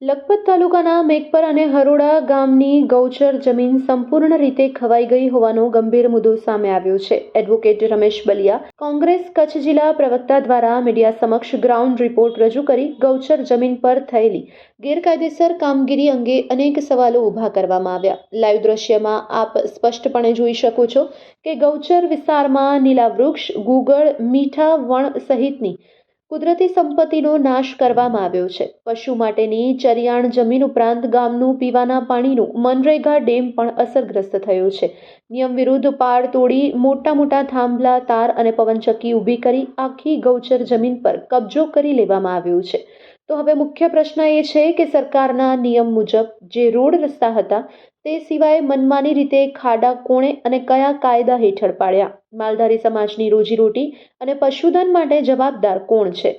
લખપત તાલુકાના મેઘપર અને હરોડા ગામની ગૌચર જમીન સંપૂર્ણ રીતે ખવાઈ ગઈ હોવાનો ગંભીર મુદ્દો સામે આવ્યો છે। એડવોકેટ રમેશ બલિયા, કોંગ્રેસ કચ્છ જિલ્લા પ્રવક્તા દ્વારા મીડિયા સમક્ષ ગ્રાઉન્ડ રિપોર્ટ રજૂ કરી ગૌચર જમીન પર થયેલી ગેરકાયદેસર કામગીરી અંગે અનેક સવાલો ઊભા કરવામાં આવ્યા। લાઈવ દ્રશ્યમાં આપ સ્પષ્ટપણે જોઈ શકો છો કે ગૌચર વિસ્તારમાં લીલા વૃક્ષ, ગુગળ, મીઠા વણ સહિતની કુદરતી સંપત્તિનો નાશ કરવામાં આવ્યો છે। પશુ માટેની ચરિયાણ જમીન ઉપરાંત ગામનું પીવાના પાણીનું મનરેગા ડેમ પણ અસરગ્રસ્ત થયો છે। નિયમ વિરુદ્ધ પાળ તોડી મોટા થાંભલા, તાર અને પવનચક્કી ઊભી કરી આખી ગૌચર જમીન પર કબજો કરી લેવામાં આવ્યો છે। તો હવે મુખ્ય પ્રશ્ન એ છે કે સરકારના નિયમ મુજબ જે રોડ રસ્તા હતા તે સિવાય મનમાની રીતે ખાડા કોણે અને કયા કાયદા હેઠળ પાડ્યા? માલધારી સમાજની રોજીરોટી અને પશુધન માટે જવાબદાર કોણ છે?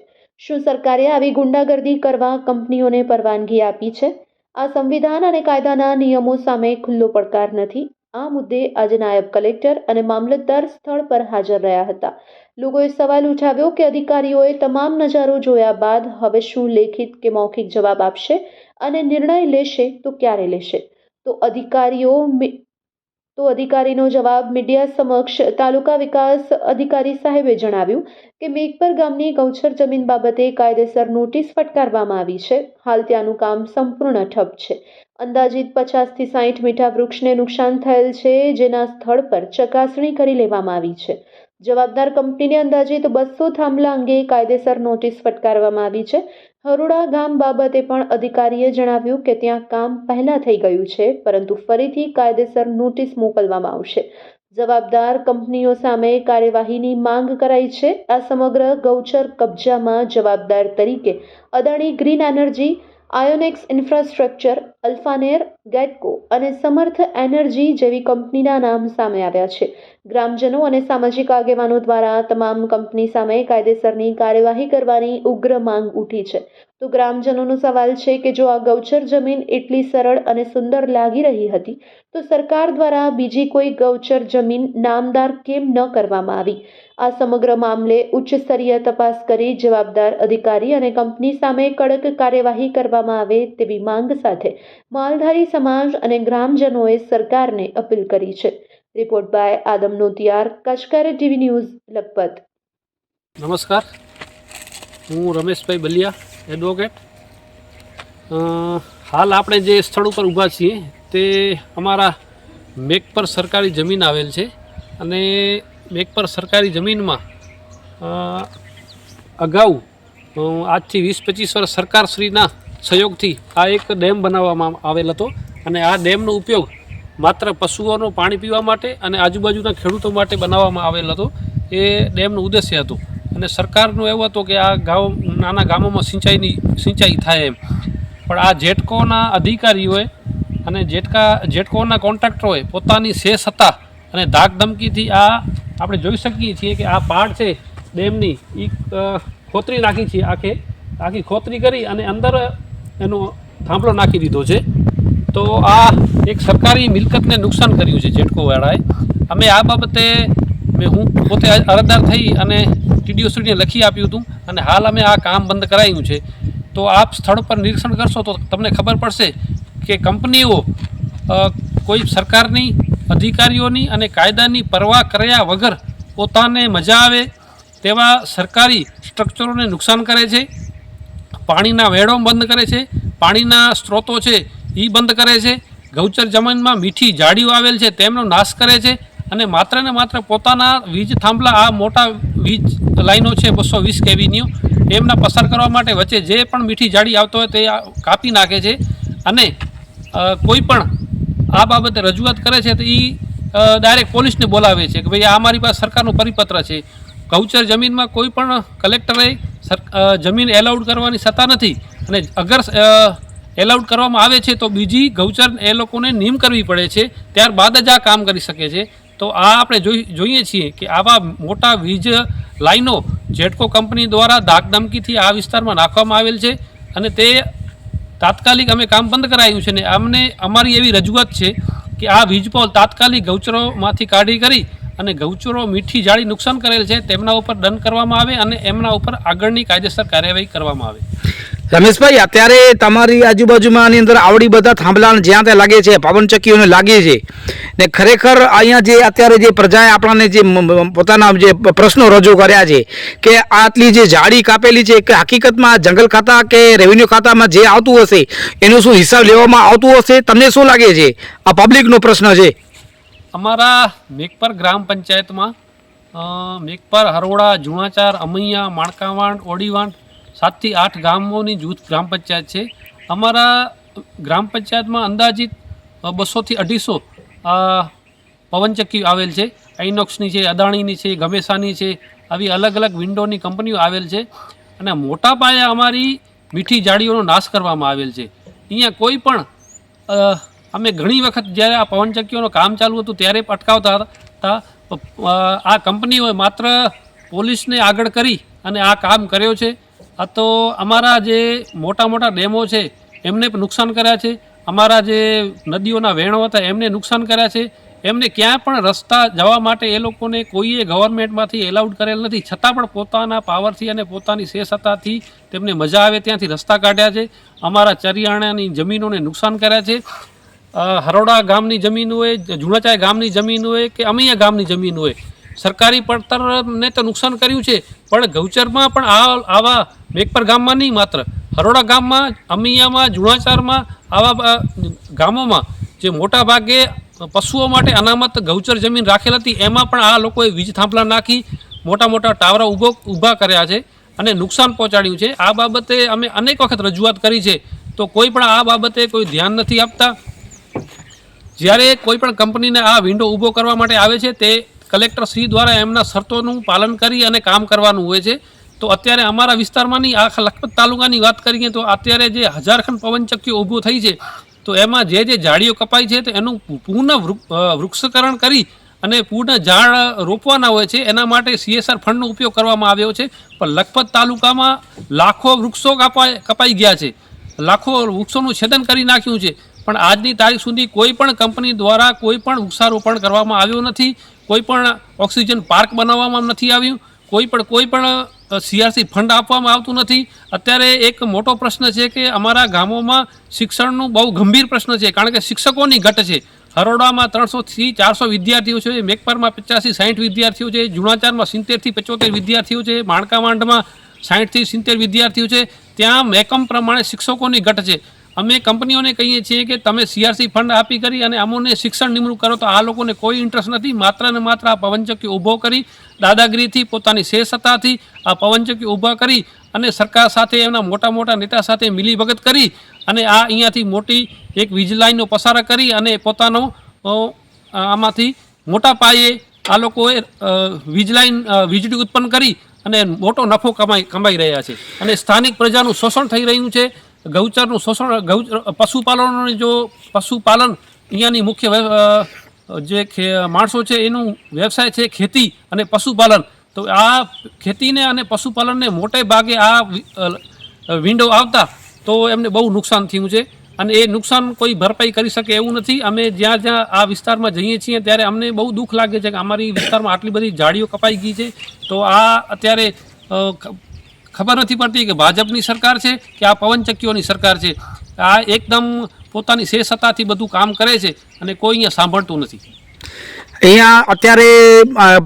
શું સરકારે આવી ગુંડાગર્દી કરવા કંપનીઓને પરવાનગી આપી છે? આ સંવિધાન અને કાયદાના નિયમો સામે ખુલ્લો પડકાર નથી? આ મુદ્દે આજે નાયબ કલેક્ટર અને મામલતદાર સ્થળ પર હાજર રહ્યા હતા। લોકોએ સવાલ ઉઠાવ્યો કે અધિકારીઓએ તમામ નજારો જોયા બાદ હવે શું લેખિત કે મૌખિક જવાબ આપશે અને નિર્ણય લેશે તો ક્યારે લેશે? તો અધિકારીનો જવાબ મીડિયા સમક્ષ તાલુકા વિકાસ અધિકારી સાહેબે જણાવ્યું કે મેઘપર ગામની ગૌચર જમીન બાબતે કાયદેસર નોટિસ ફટકારવામાં આવી છે। હાલ ત્યાંનું કામ સંપૂર્ણ ઠપ છે। અંદાજિત 50 થી 60 મીઠા વૃક્ષને નુકસાન થયેલ છે, જેના સ્થળ પર ચકાસણી કરી લેવામાં આવી છે। જવાબદાર કંપનીને અંદાજિત 200 થાંભલા અંગે કાયદેસર નોટિસ ફટકારવામાં આવી છે। હરોડા ગામ બાબતે પણ અધિકારીએ જણાવ્યું કે ત્યાં કામ પહેલા થઈ ગયું છે, પરંતુ ફરીથી કાયદેસર નોટિસ મોકલવામાં આવશે। જવાબદાર કંપનીઓ સામે કાર્યવાહીની માંગ કરાઈ છે। આ સમગ્ર ગૌચર કબજામાં જવાબદાર તરીકે અદાણી ગ્રીન એનર્જી, આયોનેક્સ ઇન્ફ્રાસ્ટ્રક્ચર, અલ્ફાનેર, ગેટકો અને સમર્થ એનર્જી જેવી કંપનીના નામ સામે આવ્યા છે। ગ્રામજનો અને સામાજિક આગેવાનો દ્વારા તમામ કંપની સામે કાયદેસરની કાર્યવાહી કરવાની ઉગ્ર માંગ ઉઠી છે। તો ગ્રામજનોનો સવાલ છે કે જો આ ગૌચર જમીન એટલી સરળ અને સુંદર લાગી રહી હતી તો સરકાર દ્વારા બીજી કોઈ ગૌચર જમીન નામદાર કેમ ન કરવામાં આવી? આ સમગ્ર મામલે ઉચ્ચ સ્તરીય તપાસ કરી જવાબદાર અધિકારી અને કંપની સામે કડક કાર્યવાહી કરવામાં આવે તેવી માંગ સાથે માલધારી સમાજ અને ગ્રામજનોએ સરકારને અપીલ કરી છે। Report by Adam Notiyar, Kutch TV news, Lakhpat. નમસ્કાર, હું રમેશભાઈ બલિયા, એડવોકેટ। હાલ આપણે જે સ્થળ ઉપર ઊભા છીએ તે અમારા મેઘપર સરકારી જમીન આવેલ છે અને મેઘપર સરકારી જમીનમાં અગાઉ આજથી 20-25 વર્ષ સરકારશ્રીના સહયોગથી આ એક ડેમ બનાવવામાં આવેલ હતો અને આ ડેમનો ઉપયોગ માત્ર પશુઓનું પાણી પીવા માટે અને આજુબાજુના ખેડૂતો માટે બનાવવામાં આવેલ હતો। એ ડેમનું ઉદ્દેશ્ય હતું અને સરકારનું એવું હતું કે આ નાના ગામોમાં સિંચાઈ થાય એમ, પણ આ જેટકોના અધિકારીઓએ અને જેટકોના કોન્ટ્રાક્ટરોએ પોતાની સત્તા અને ધાક ધમકીથી આપણે જોઈ શકીએ છીએ કે આ પાડ છે ડેમની એ ખોતરી નાખી છે, આખી ખોતરી કરી અને અંદર એનો થાંભલો નાખી દીધો છે। તો આ એક સરકારી મિલકતને નુકસાન કર્યું છે જેટકોવાળાએ। અમે આ બાબતે હું પોતે અરજદાર થઈ અને TDO-શ્રીને લખી આપ્યું હતું અને હાલ અમે આ કામ બંધ કરાવ્યું છે। તો આપ સ્થળ પર નિરીક્ષણ કરશો તો તમને ખબર પડશે કે કંપનીઓ કોઈ સરકારની અધિકારીઓની અને કાયદાની પરવા કર્યા વગર પોતાને મજા આવે તેવા સરકારી સ્ટ્રક્ચરોને નુકસાન કરે છે, પાણીના વેડો બંધ કરે છે, પાણીના સ્ત્રોતો છે એ બંધ કરે છે, ગૌચર જમીનમાં મીઠી ઝાડીઓ આવેલ છે તેમનો નાશ કરે છે અને માત્ર ને માત્ર પોતાના વીજ થાંભલા, આ મોટા વીજ લાઈનો છે 220 kVની, એમના પસાર કરવા માટે વચ્ચે જે પણ મીઠી ઝાડી આવતો હોય તે કાપી નાખે છે અને કોઈ પણ આ બાબતે રજૂઆત કરે છે તો એ ડાયરેક્ટ પોલીસને બોલાવે છે કે ભાઈ આ અમારી પાસે સરકારનો પરિપત્ર છે। ગૌચર જમીનમાં કોઈ પણ કલેક્ટરે જમીન એલાઉડ કરવાની સત્તા નથી અને અગર એલાઉડ કરવામાં આવે છે તો બીજી ગૌચર એ લોકોને નિયમ કરવી પડે છે, ત્યારબાદ જ આ કામ કરી શકે છે। તો આ આપણે જોઈએ છીએ કે આવા મોટા વીજ લાઈનો જેટકો કંપની દ્વારા ધાક ધમકીથી આ વિસ્તારમાં નાખવામાં આવેલ છે અને તે તાત્કાલિક અમે કામ બંધ કરાવ્યું છે ને અમને અમારી એવી રજૂઆત છે કે આ વીજપોલ તાત્કાલિક ગૌચરોમાંથી કાઢી કરી અને ગૌચરો મીઠી ઝાડી નુકસાન કરેલ છે તેમના ઉપર દંડ કરવામાં આવે અને એમના ઉપર આગળની કાયદેસર કાર્યવાહી કરવામાં આવે। રમેશભાઈ, અત્યારે તમારી આજુબાજુમાં આની અંદર આવડી બધા થાંભલા જ્યાં ત્યાં લાગે છે, પવનચક્કીઓને લાગે છે ને ખરેખર અહીંયા જે અત્યારે જે પ્રજાએ આપણને જે પોતાના જે પ્રશ્નો રજૂ કર્યા છે કે આટલી જે ઝાડી કાપેલી છે કે હકીકતમાં જંગલ ખાતા કે રેવન્યુ ખાતામાં જે આવતું હશે એનો શું હિસાબ લેવામાં આવતું હશે? તમને શું લાગે છે? આ પબ્લિકનો પ્રશ્ન છે. અમારા મેઘપર ગ્રામ પંચાયતમાં મેઘપર, હરોડા, જુણાચાર, અમૈયા, માણકાવાંડ, ઓડીવાંડ 7 થી 8 ગામોની જૂથ ગ્રામ પંચાયત છે. અમારા ગ્રામ પંચાયતમાં અંદાજિત 200 થી 250 પવનચક્કી આવેલ છે. આઇનોક્સની છે, અદાણીની છે, ગમેસાની છે, આવી અલગ અલગ વિન્ડોની કંપનીઓ આવેલ છે. અને મોટા પાયે અમારી મીઠી ઝાડીઓનો નાશ કરવામાં આવેલ છે. અહીંયા કોઈ પણ અમે ઘણી વખત જ્યારે આ પવનચક્કીઓનું કામ ચાલુ હતું ત્યારે અટકાવતા હતા. આ કંપનીઓએ માત્ર પોલીસને આગળ કરી અને આ કામ કર્યો છે. આ તો અમારા જે મોટા મોટા ડેમો છે એમને પણ નુકસાન કર્યા છે. અમારા જે નદીઓના વહેણો હતા એમને નુકસાન કર્યા છે. એમને ક્યાં પણ રસ્તા જવા માટે એ લોકોને કોઈએ ગવર્મેન્ટમાંથી એલાઉડ કરેલ નથી, છતાં પણ પોતાના પાવરથી અને પોતાની શેષતાથી તેમને મજા આવે ત્યાંથી રસ્તા કાઢ્યા છે. અમારા ચરિયાણાની જમીનોને નુકસાન કર્યા છે. હરોડા ગામની જમીન હોય, જુણાચાય ગામની જમીન હોય કે અમૈયા ગામની જમીન હોય, સરકારી પડતરને તો નુકસાન કર્યું છે. પણ ગૌચરમાં પણ આવા મેઘપર ગામમાં નહીં, માત્ર હરોડા ગામમાં, અમૈયામાં, જુણાચારમાં, આવા ગામોમાં જે મોટા ભાગે પશુઓ માટે અનામત ગૌચર જમીન રાખેલ હતી એમાં પણ આ લોકોએ વીજ થાંભલા નાખી મોટા મોટા ટાવરા ઊભા કર્યા છે અને નુકસાન પહોંચાડ્યું છે. આ બાબતે અમે અનેક વખત રજૂઆત કરી છે, તો કોઈ પણ આ બાબતે કોઈ ધ્યાન નથી આપતા. જ્યારે કોઈ પણ કંપનીને આ વિન્ડો ઊભો કરવા માટે આવે છે તે કલેક્ટર શ્રી દ્વારા એમના શરતોનું પાલન કરી અને કામ કરવાનું હોય છે. તો અત્યારે અમારા વિસ્તારમાં નહીં, આખા લખપત તાલુકાની વાત કરીએ તો અત્યારે જે 1000 પવનચક્કીઓ ઊભું થઈ છે તો એમાં જે ઝાડીઓ કપાઈ છે તો એનું પૂર્ણ વૃક્ષકરણ કરી અને પૂર્ણ ઝાડ રોપવાના હોય છે. એના માટે CSR ફંડનો ઉપયોગ કરવામાં આવ્યો છે. પણ લખપત તાલુકામાં લાખો વૃક્ષો કપાઈ ગયા છે, લાખો વૃક્ષોનું છેદન કરી નાખ્યું છે. પણ આજની તારીખ સુધી કોઈ પણ કંપની દ્વારા કોઈ પણ વૃક્ષારોપણ કરવામાં આવ્યું નથી, કોઈ પણ ઓક્સિજન પાર્ક બનાવવામાં નથી આવ્યું, કોઈ પણ CRC ફંડ આપવામાં આવતું નથી. અત્યારે એક મોટો પ્રશ્ન છે કે અમારા ગામોમાં શિક્ષણનું બહુ ગંભીર પ્રશ્ન છે, કારણ કે શિક્ષકોની ઘટ છે. હરોડામાં 300 થી 400 વિદ્યાર્થીઓ છે, મેઘપરમાં 85-60 વિદ્યાર્થીઓ છે, જુણાચારમાં 70 થી 75 વિદ્યાર્થીઓ છે, માણકાવાંડમાં 60 થી 70 વિદ્યાર્થીઓ છે. ત્યાં મહેકમ પ્રમાણે શિક્ષકોની ઘટ છે. અમે કંપનીઓને કહીએ છીએ કે તમે CRC ફંડ આપી કરી અને અમોને શિક્ષણ નિમણૂક કરો, તો આ લોકોને કોઈ ઇન્ટરેસ્ટ નથી. માત્ર ને માત્ર આ પવનચક્કી ઊભો કરી દાદાગીરીથી, પોતાની શેષતાથી આ પવનચક્કી ઊભા કરી અને સરકાર સાથે, એમના મોટા મોટા નેતા સાથે મિલીભગત કરી અને આ અહીંયાથી મોટી એક વીજ લાઈનનો પસારા કરી અને પોતાનો આમાંથી મોટા પાયે આ લોકોએ વીજળી ઉત્પન્ન કરી અને મોટો નફો કમાઈ રહ્યા છે. અને સ્થાનિક પ્રજાનું શોષણ થઈ રહ્યું છે. ગૌચરનું શોષણ, પશુપાલનોની પશુપાલન અહીંયાની મુખ્ય જે માણસો છે એનું વ્યવસાય છે ખેતી અને પશુપાલન. તો આ ખેતીને અને પશુપાલનને મોટે ભાગે આ વિન્ડો આવતા તો એમને બહુ નુકસાન થયું છે અને એ નુકસાન કોઈ ભરપાઈ કરી શકે એવું નથી. અમે જ્યાં આ વિસ્તારમાં જઈએ છીએ ત્યારે અમને બહુ દુઃખ લાગે છે કે અમારી વિસ્તારમાં આટલી બધી ઝાડીઓ કપાઈ ગઈ છે. તો આ અત્યારે ખબર નથી પડતી કે ભાજપની સરકાર છે કે આ પવનચક્કીઓની સરકાર છે. આ એકદમ પોતાની શેષતાથી બધું કામ કરે છે અને કોઈ અહીંયા સાંભળતું નથી. અહીંયા અત્યારે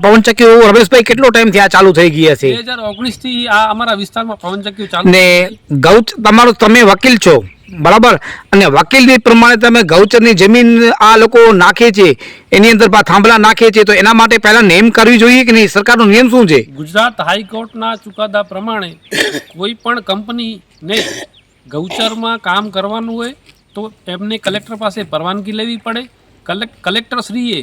પવનચક્કીઓ, રમેશભાઈ, કેટલો ટાઈમ થી આ ચાલુ થઈ ગઈ હશે? 2019 થી આ અમારા વિસ્તારમાં પવનચક્કીઓ ચાલુ ને તમે વકીલ છો, બરાબર? અને વકીલની પ્રમાણે તમે ગૌચરની જમીન આ લોકો નાખે છે, એની અંદર થાંભલા નાખે છે, તો એના માટે પહેલા નેમ કરવી જોઈએ કે નહીં? સરકારનો નિયમ શું છે? ગુજરાત હાઈકોર્ટના ચુકાદા પ્રમાણે કોઈ પણ કંપનીને ગૌચરમાં કામ કરવાનું હોય તો એમને કલેક્ટર પાસે પરવાનગી લેવી પડે. કલેક્ટરશ્રીએ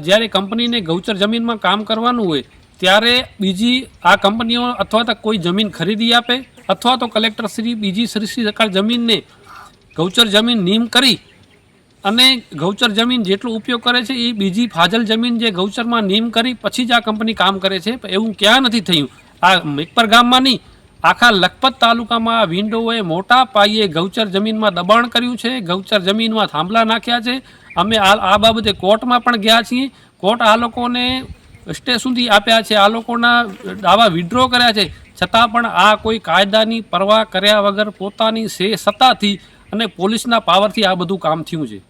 જ્યારે કંપનીને ગૌચર જમીનમાં કામ કરવાનું હોય ત્યારે બીજી આ કંપનીઓ અથવા તો કોઈ જમીન ખરીદી આપે અથવા તો કલેક્ટરશ્રી બીજી સરકાર જમીનને ગૌચર જમીન નિયમ કરી અને ગૌચર જમીન જેટલો ઉપયોગ કરે છે એ બીજી ફાજલ જમીન જે ગૌચરમાં નિયમ કરી પછી જ આ કંપની કામ કરે છે. એવું ક્યાં નથી થયું. આ મેઘપર ગામમાં નહીં, આખા લખપત તાલુકામાં વિન્ડોએ મોટા પાયે ગૌચર જમીનમાં દબાણ કર્યું છે, ગૌચર જમીનમાં થાંભલા નાખ્યા છે. અમે આ બાબતે કોર્ટમાં પણ ગયા છીએ. કોર્ટ આ લોકોને સ્ટે સુધી આપ્યા છે, આ લોકોના દાવા વિડ્રો કર્યા છે, છતાં પણ આ કોઈ કાયદાની પરવા કર્યા વગર પોતાની સત્તાથી અને પોલીસના પાવરથી આ બધું કામ થયું છે.